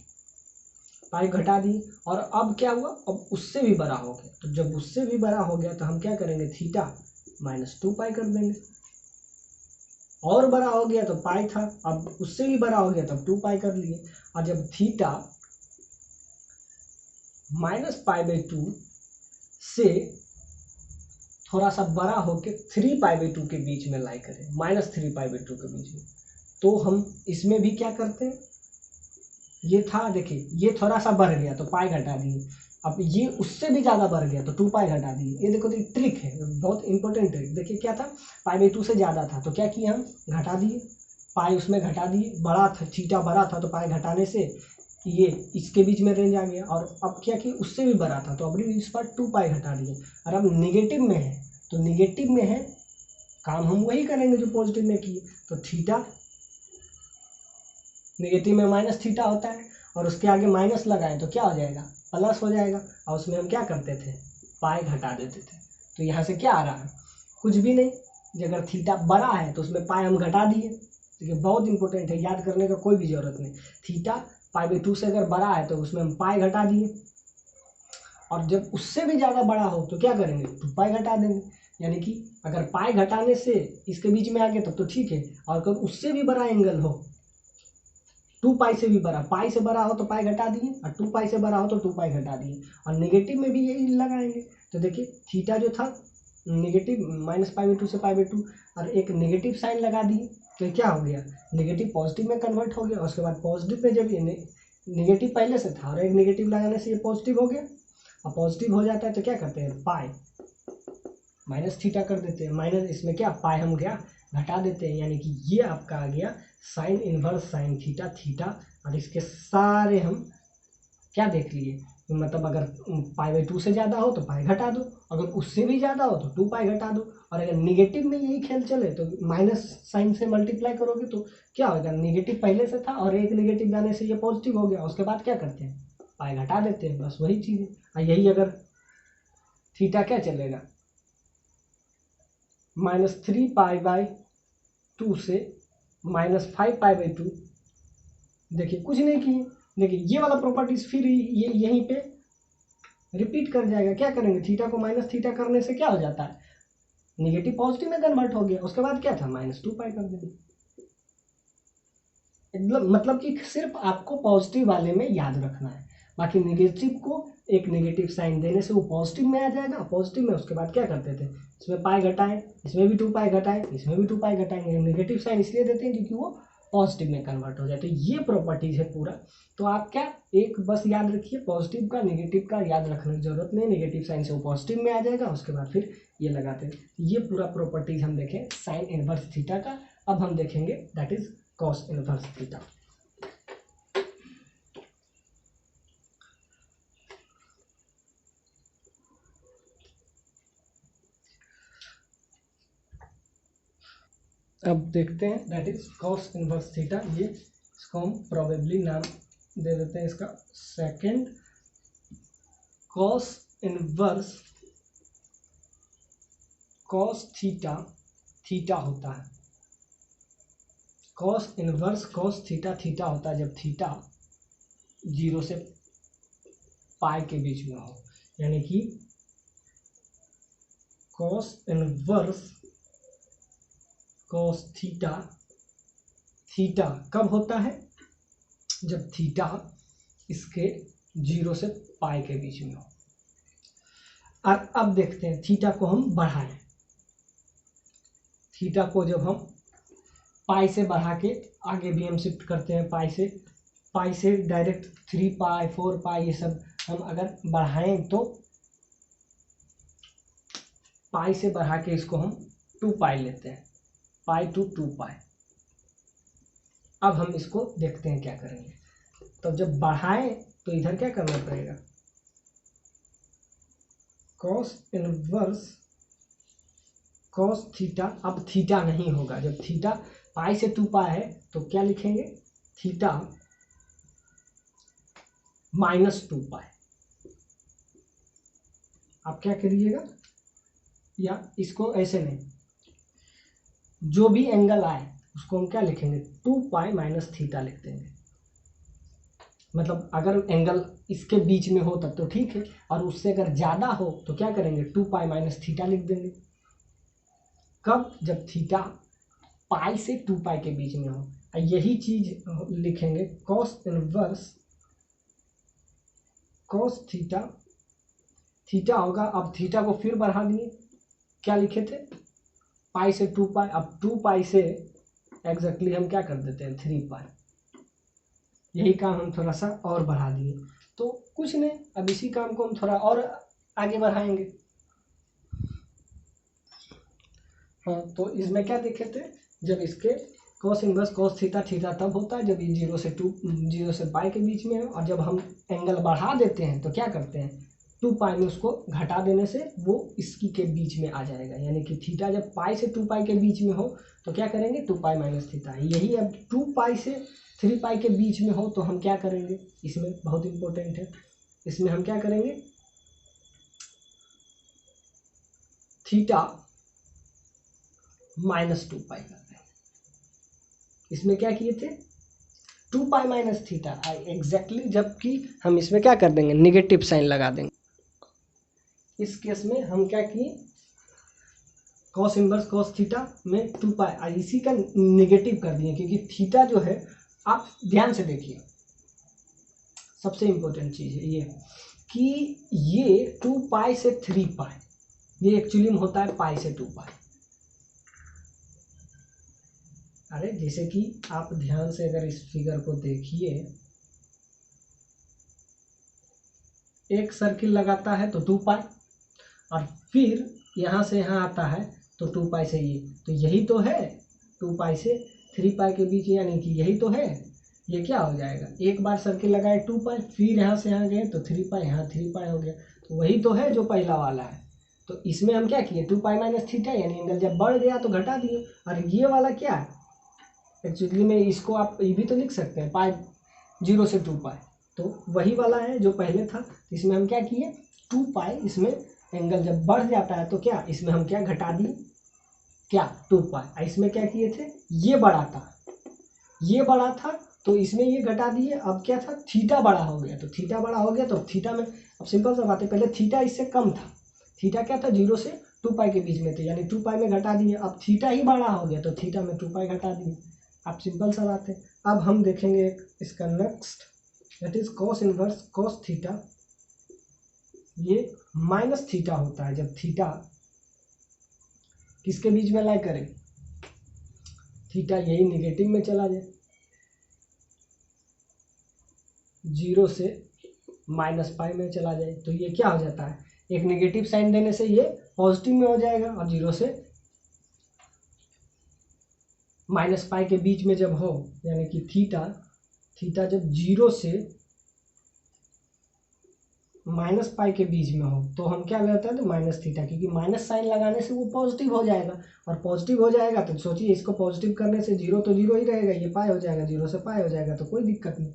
पाई घटा दी। और अब क्या हुआ, अब उससे भी बड़ा हो गया। तो जब उससे भी बड़ा हो गया तो हम क्या करेंगे, थीटा -2π कर देंगे। और बड़ा हो गया तो पाई था, अब उससे भी बड़ा हो गया तब 2π कर लिए। और जब थीटा -π/2 से थोड़ा सा बड़ा होके 3π/2 के बीच में लाई करें, -3π/2 के बीच में, तो हम इसमें भी क्या करते हैं, ये था देखिए ये थोड़ा सा बढ़ गया तो पाई घटा दिए। अब ये उससे भी ज़्यादा बढ़ गया तो 2π घटा दिए। ये देखो तो ट्रिक है, बहुत इंपॉर्टेंट ट्रिक। देखिए क्या था, π/2 से ज़्यादा था तो क्या किए हम, घटा दिए, पाई उसमें घटा दिए। बड़ा था, थीटा बड़ा था तो पाई घटाने से ये इसके बीच में रेंज आ गया। और अब क्या कि उससे भी बड़ा था तो अब इस पर 2π घटा दिए। और अब निगेटिव में है तो निगेटिव में है, काम हम वही करेंगे जो पॉजिटिव में किए। तो थीटा नेगेटिव में -θ होता है और उसके आगे माइनस लगाएं तो क्या हो जाएगा, प्लस हो जाएगा। और उसमें हम क्या करते थे, पाई घटा देते थे। तो यहाँ से क्या आ रहा है, कुछ भी नहीं। अगर थीटा बड़ा है तो उसमें पाई हम घटा दिए। देखिए बहुत इंपॉर्टेंट है, याद करने का कोई भी जरूरत नहीं। थीटा π/2 से अगर बड़ा है तो उसमें हम पाई घटा दिए, और जब उससे भी ज़्यादा बड़ा हो तो क्या करेंगे, 2π घटा देंगे। यानी कि अगर पाई घटाने से इसके बीच में आ गया तब तो ठीक है, और अगर उससे भी बड़ा एंगल हो, 2π से भी बड़ा, पाई से बड़ा हो तो पाई घटा दिए, और 2π से बड़ा हो तो 2π घटा दिए। और नेगेटिव में भी यही लगाएंगे। तो देखिए थीटा जो था नेगेटिव -π/2 से π/2, और एक नेगेटिव साइन लगा दिए तो क्या हो गया, नेगेटिव पॉजिटिव में कन्वर्ट हो गया। उसके बाद पॉजिटिव में जब ये नेगेटिव पहले से था और एक नेगेटिव लगाने से ये पॉजिटिव हो गया। और पॉजिटिव हो जाता है तो क्या करते हैं, पाई -θ कर देते हैं। माइनस इसमें क्या, पाई हम क्या घटा देते हैं। यानी कि ये आपका आ गया sign inverse sine theta, theta. और इसके सारे हम क्या देख लिए, मतलब अगर π/2 से ज़्यादा हो तो पाई घटा दो, अगर उससे भी ज़्यादा हो तो 2π घटा दो। और अगर निगेटिव में यही खेल चले तो माइनस साइन से मल्टीप्लाई करोगे तो क्या होगा, निगेटिव पहले से था और एक निगेटिव जाने से ये पॉजिटिव हो गया। उसके बाद क्या करते हैं, पाई घटा देते हैं, बस वही चीज़ है। और यही अगर थीटा क्या चलेगा, -3π/2 से -5π/2। देखिए कुछ नहीं किए, देखिए ये वाला प्रॉपर्टीज फिर ये यहीं पे रिपीट कर जाएगा। क्या करेंगे, थीटा को -θ करने से क्या हो जाता है, निगेटिव पॉजिटिव में कन्वर्ट हो गया। उसके बाद क्या था, -2π कर देंगे। मतलब कि सिर्फ आपको पॉजिटिव वाले में याद रखना है, बाकी निगेटिव को एक नेगेटिव साइन देने से वो पॉजिटिव में आ जाएगा। पॉजिटिव में उसके बाद क्या करते थे, इसमें पाई घटाएं, इसमें भी 2π घटाएं, इसमें भी 2π घटाएंगे। नेगेटिव साइन इसलिए देते हैं क्योंकि वो पॉजिटिव में कन्वर्ट हो जाए। तो ये प्रॉपर्टीज है पूरा। तो आप क्या एक बस याद रखिए, पॉजिटिव का नेगेटिव का याद रखने की जरूरत नहीं, नेगेटिव साइन से वो पॉजिटिव में आ जाएगा। उसके बाद फिर ये लगाते हैं। ये पूरा प्रॉपर्टीज हम देखें साइन इनवर्स थीटा का। अब हम देखेंगे that is cos inverse theta. अब देखते हैं that is cos inverse theta. ये इसको हम प्रोबेबली नाम दे देते हैं इसका second cos inverse cos theta theta होता है, cos inverse cos theta theta होता है जब थीटा 0 से पाई के बीच में हो। यानी कि cos inverse cos theta theta कब होता है, जब थीटा इसके 0 से पाई के बीच में हो। और अब देखते हैं थीटा को हम बढ़ाएं, थीटा को जब हम पाई से बढ़ा के आगे भी हम शिफ्ट करते हैं, पाई से डायरेक्ट 3 पाई 4 पाई ये सब हम अगर बढ़ाएं तो पाई से बढ़ा के इसको हम 2 पाई लेते हैं, पाई टू 2 पाई। अब हम इसको देखते हैं क्या करेंगे। तो जब बढ़ाएं तो इधर क्या करना पड़ेगा, कॉस इनवर्स कॉस थीटा, अब थीटा नहीं होगा, जब थीटा पाई से 2 पाई है तो क्या लिखेंगे, थीटा -2 पाई। आप क्या करिएगा, या इसको ऐसे नहीं, जो भी एंगल आए उसको हम क्या लिखेंगे, 2 पाई माइनस थीटा लिख देंगे। मतलब अगर एंगल इसके बीच में हो तब तो ठीक है, और उससे अगर ज़्यादा हो तो क्या करेंगे, 2 पाई माइनस थीटा लिख देंगे। कब, जब थीटा पाई से 2 पाई के बीच में हो। यही चीज लिखेंगे cos inverse cos theta theta होगा। अब थीटा को फिर बढ़ा दिए, क्या लिखे थे, पाई से 2 पाई, अब 2 पाई से एग्जैक्टली हम क्या कर देते हैं 3 पाई। यही काम हम थोड़ा सा और बढ़ा दिए, तो कुछ नहीं, अब इसी काम को हम थोड़ा और आगे बढ़ाएंगे। हाँ, तो इसमें क्या देखे थे, जब इसके cos inverse cos theta theta तब होता है जब ये 0 से पाई के बीच में है, और जब हम एंगल बढ़ा देते हैं तो क्या करते हैं, 2 पाई में उसको घटा देने से वो इसकी के बीच में आ जाएगा। यानी कि थीटा जब पाई से 2 पाई के बीच में हो तो क्या करेंगे, 2 पाई माइनस थीटा। यही अब 2 पाई से 3 पाई के बीच में हो तो हम क्या करेंगे, इसमें बहुत इंपॉर्टेंट है, इसमें हम क्या करेंगे, थीटा -2 पाई करते हैं। इसमें क्या किए थे, 2 पाई माइनस थीटा एग्जैक्टली, जबकि हम इसमें क्या कर देंगे, निगेटिव साइन लगा देंगे। इस केस में हम क्या किए, कॉस इनवर्स कॉस थीटा में 2 पाई इसी का निगेटिव कर दिए, क्योंकि थीटा जो है, आप ध्यान से देखिए, सबसे इंपॉर्टेंट चीज़ है ये कि ये 2 पाई से 3 पाई, ये एक्चुअली में होता है पाई से 2 पाई। अरे जैसे कि आप ध्यान से अगर इस फिगर को देखिए, एक सर्किल लगाता है तो 2 पाई, और फिर यहाँ से यहाँ आता है तो 2 पाई से ये, तो यही तो है 2 पाई से 3 पाई के बीच, यानी कि यही तो है। ये क्या हो जाएगा, एक बार सर्किल लगाए 2 पाई, फिर यहाँ से यहाँ गए तो 3 पाई, यहाँ 3 पाई हो गया, तो वही तो है जो पहला वाला है। तो इसमें हम क्या किए, 2 पाई माइनस थीटा, यानी एंगल जब बढ़ गया तो घटा दिए। और ये वाला क्या है, एक्चुअली में इसको आप ये भी तो लिख सकते हैं, पाई 0 से 2 पाई, तो वही वाला है जो पहले था। इसमें हम क्या किए, 2 पाई, इसमें एंगल जब बढ़ जाता है तो क्या, इसमें हम क्या घटा दिए, क्या 2 पाई। इसमें क्या किए थे, ये बड़ा था तो इसमें ये घटा दिए। अब क्या था, थीटा बड़ा हो गया, तो थीटा बड़ा हो गया तो थीटा में, अब सिंपल सा बात है, पहले थीटा इससे कम था, थीटा क्या था 0 से 2 पाई के बीच में थे, यानी 2 पाई में घटा दिए। अब थीटा ही बड़ा हो गया तो थीटा में 2 पाई घटा दिए। अब सिंपल सा बात है। अब हम देखेंगे इसका next, that is cos inverse cos theta. ये माइनस थीटा होता है जब थीटा किसके बीच में लाई करे, थीटा यही निगेटिव में चला जाए, 0 से -पाई में चला जाए, तो ये क्या हो जाता है, एक निगेटिव साइन देने से ये पॉजिटिव में हो जाएगा। और 0 से -पाई के बीच में जब हो, यानी कि थीटा जब 0 से -पाई के बीच में हो तो हम क्या लेते हैं, तो माइनस थीटा, क्योंकि माइनस साइन लगाने से वो पॉजिटिव हो जाएगा, और पॉजिटिव हो जाएगा तो सोचिए इसको पॉजिटिव करने से 0 तो 0 ही रहेगा, ये पाई हो जाएगा, 0 से पाई हो जाएगा, तो कोई दिक्कत नहीं।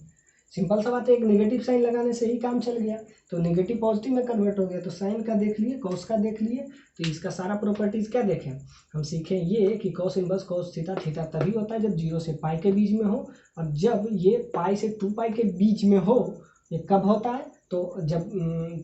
सिंपल सा बात है, एक नेगेटिव साइन लगाने से ही काम चल गया, तो नेगेटिव पॉजिटिव में कन्वर्ट हो गया। तो साइन का देख लिए, कॉस का देख लिए, तो इसका सारा प्रॉपर्टीज क्या देखें हम सीखें ये कि cos inverse cos theta, theta तभी होता है जब 0 से पाई के बीच में हो, और जब ये पाई से 2 पाई के बीच में हो। ये कब होता है, तो जब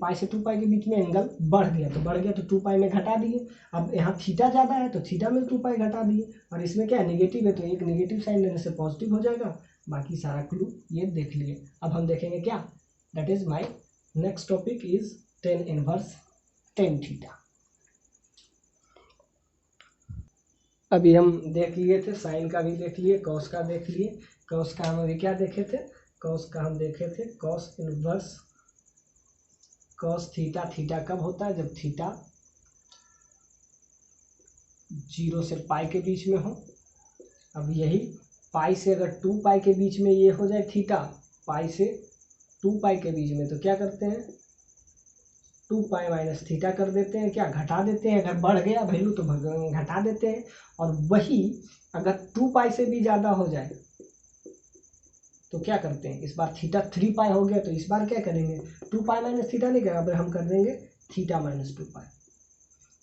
पाई से 2 पाई के बीच में एंगल बढ़ गया, तो बढ़ गया तो 2 पाई में घटा दिए। अब यहाँ थीटा ज़्यादा है तो थीटा में 2 पाई घटा दिए, और इसमें क्या है नेगेटिव है, तो एक नेगेटिव साइन देने से पॉजिटिव हो जाएगा। बाकी सारा क्लू ये देख लिए। अब हम देखेंगे क्या, that is my next topic is tan inverse tan theta. अभी हम देख लिए थे, साइन का भी देख लिए, कॉस का देख लिए। कॉस का हम अभी क्या देखे थे, कॉस का हम देखे थे cos inverse cos theta. Theta कब होता है, जब थीटा 0 से पाई के बीच में हो। अब यही पाई से अगर 2 पाई के बीच में ये हो जाए थीटा, पाई से 2 पाई के बीच में, तो क्या करते हैं 2 पाई माइनस थीटा कर देते हैं, क्या घटा देते हैं। अगर बढ़ गया वैल्यू तो घटा देते हैं। और वही अगर 2 पाई से भी ज़्यादा हो जाए तो क्या करते हैं, इस बार थीटा 3 पाई हो गया, तो इस बार क्या करेंगे 2 पाई माइनस थीटा नहीं करेंगे, अब हम कर देंगे थीटा माइनस 2 पाई।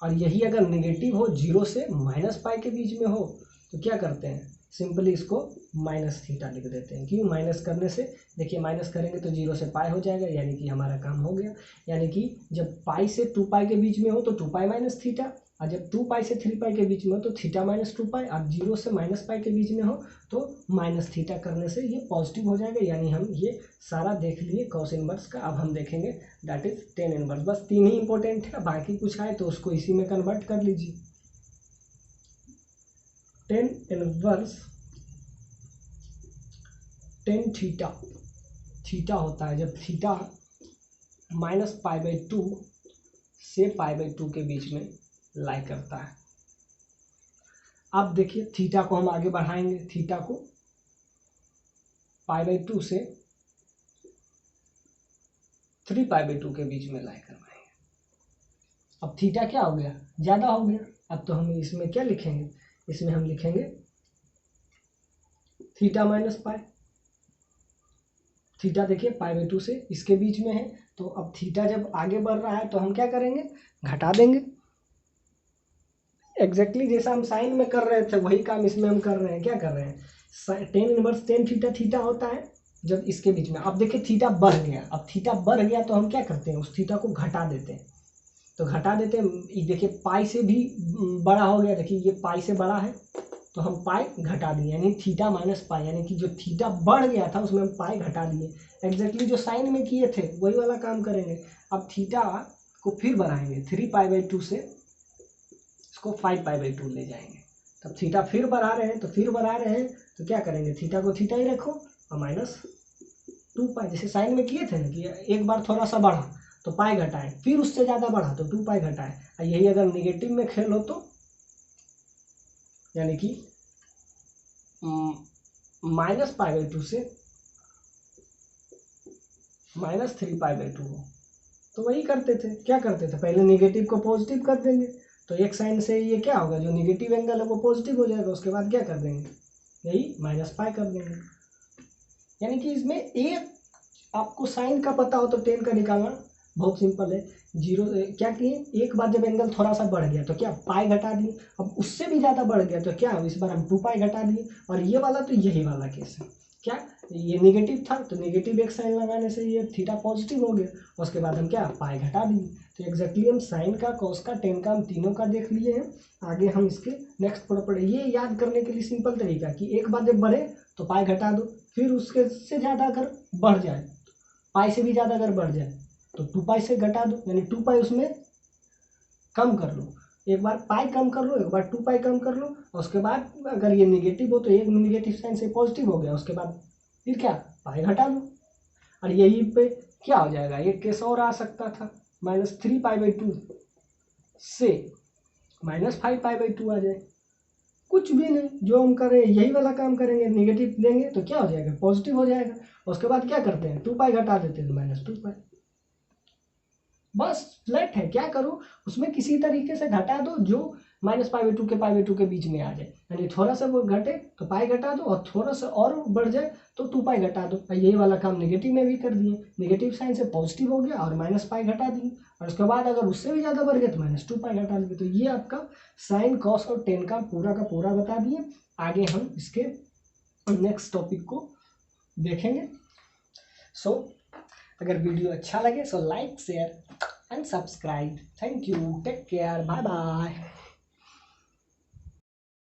और यही अगर नेगेटिव हो 0 से माइनस पाई के बीच में हो, तो क्या करते हैं सिंपली इसको माइनस थीटा लिख देते हैं। क्यों, माइनस करने से देखिए, माइनस करेंगे तो 0 से पाई हो जाएगा, यानी कि हमारा काम हो गया। यानी कि जब पाई से 2 पाई के बीच में हो तो 2 पाई माइनस थीटा, और जब 2 पाई से 3 पाई के बीच में हो तो थीटा माइनस 2 पाई, और 0 से माइनस पाई के बीच में हो तो माइनस थीटा करने से ये पॉजिटिव हो जाएगा। यानी हम ये सारा देख लिए कॉस इनवर्स का। अब हम देखेंगे दैट इज टेन इनवर्स। बस 3 ही इंपॉर्टेंट है, बाकी कुछ आए तो उसको इसी में कन्वर्ट कर लीजिए। Tan inverse tan theta, theta होता है जब थीटा माइनस पाई बाई 2 से पाई बाई 2 के बीच में लाई करता है। अब देखिए थीटा को हम आगे बढ़ाएंगे, थीटा को पाई बाई 2 से 3 पाई बाई 2 के बीच में लाई करवाएंगे। अब थीटा क्या हो गया, ज़्यादा हो गया। अब तो हम इसमें क्या लिखेंगे, इसमें हम लिखेंगे थीटा माइनस पाई। थीटा देखिए पाई बाई 2 से इसके बीच में है, तो अब थीटा जब आगे बढ़ रहा है तो हम क्या करेंगे, घटा देंगे। एग्जैक्टली जैसा हम साइन में कर रहे थे वही काम इसमें हम कर रहे हैं। क्या कर रहे हैं, tan inverse tan theta, theta होता है जब इसके बीच में। अब देखिए थीटा बढ़ गया, अब थीटा बढ़ गया तो हम क्या करते हैं, उस थीटा को घटा देते हैं। तो घटा देते हैं, देखिए पाई से भी बड़ा हो गया, देखिए ये पाई से बड़ा है तो हम पाई घटा दिए, यानी थीटा माइनस पाई, यानी कि जो थीटा बढ़ गया था उसमें हम पाई घटा दिए। एग्जैक्टली जो साइन में किए थे वही वाला काम करेंगे। अब थीटा को फिर बढ़ाएंगे 3 पाई बाई 2 से इसको 5 पाई बाई 2 ले जाएंगे। तब थीटा फिर बढ़ा रहे हैं, तो फिर बढ़ा रहे हैं तो क्या करेंगे, थीटा को थीटा ही रखो और माइनस 2 पाई, जैसे साइन में किए थे ना कि एक बार थोड़ा सा बढ़ा तो पाई घटाए, फिर उससे ज़्यादा बढ़ा तो 2 पाई घटाए। और यही अगर निगेटिव में खेल हो तो यानी कि माइनस पाई बाई 2 से माइनस 3 पाई बाई 2 हो तो वही करते थे। क्या करते थे, पहले निगेटिव को पॉजिटिव कर देंगे, तो एक साइन से ये क्या होगा, जो निगेटिव एंगल है वो पॉजिटिव हो जाएगा। उसके बाद क्या कर देंगे, यही माइनस पाई कर देंगे। यानी कि इसमें एक आपको साइन का पता हो तो टेन का निकालना बहुत सिंपल है। जीरो क्या किए, एक बार जब एंगल थोड़ा सा बढ़ गया तो क्या पाई घटा दिए, अब उससे भी ज़्यादा बढ़ गया तो क्या इस बार हम 2 पाई घटा दिए। और ये वाला तो यही वाला केस है, क्या ये नेगेटिव था तो नेगेटिव एक साइन लगाने से ये थीटा पॉजिटिव हो गया। उसके बाद हम क्या पाई घटा दिए। तो एग्जैक्टली हम साइन का, कॉस का, टेन का, हम तीनों का देख लिए हैं। आगे हम इसके नेक्स्ट प्रॉपर्टी, ये याद करने के लिए सिंपल तरीका कि एक बार जब बढ़े तो पाई घटा दो, फिर उसके से ज़्यादा अगर बढ़ जाए, पाई से भी ज़्यादा अगर बढ़ जाए तो 2 पाई से घटा दो, यानी 2 पाई उसमें कम कर लो। एक बार पाई कम कर लो, एक बार 2 पाई कम कर लो, और उसके बाद अगर ये निगेटिव हो तो एक निगेटिव साइन से पॉजिटिव हो गया, उसके बाद फिर क्या पाई घटा लो। और यही पे क्या हो जाएगा, एक केस और आ सकता था, माइनस 3 पाई बाई 2 से माइनस 5 पाई बाई 2 आ जाए। कुछ भी नहीं, जो हम करें यही वाला काम करेंगे, निगेटिव लेंगे तो क्या हो जाएगा पॉजिटिव हो जाएगा। उसके बाद क्या करते हैं 2 पाई घटा देते हैं माइनस 2 पाई। बस फ्लैट है, क्या करूँ उसमें किसी तरीके से घटा दो, जो -π/2 के π/2 के बीच में आ जाए, यानी थोड़ा सा वो घटे तो पाई घटा दो और थोड़ा सा और बढ़ जाए तो 2π घटा दो। यही वाला काम नेगेटिव में भी कर दिए, नेगेटिव साइन से पॉजिटिव हो गया और -π घटा दिए, और उसके बाद अगर उससे भी ज़्यादा बढ़ गया तो -2π घटा दिए। तो ये आपका साइन कॉस और टेन का पूरा बता दिए। आगे हम इसके नेक्स्ट टॉपिक को देखेंगे। सो अगर वीडियो अच्छा लगे so like share and subscribe. Thank you, take care, bye bye.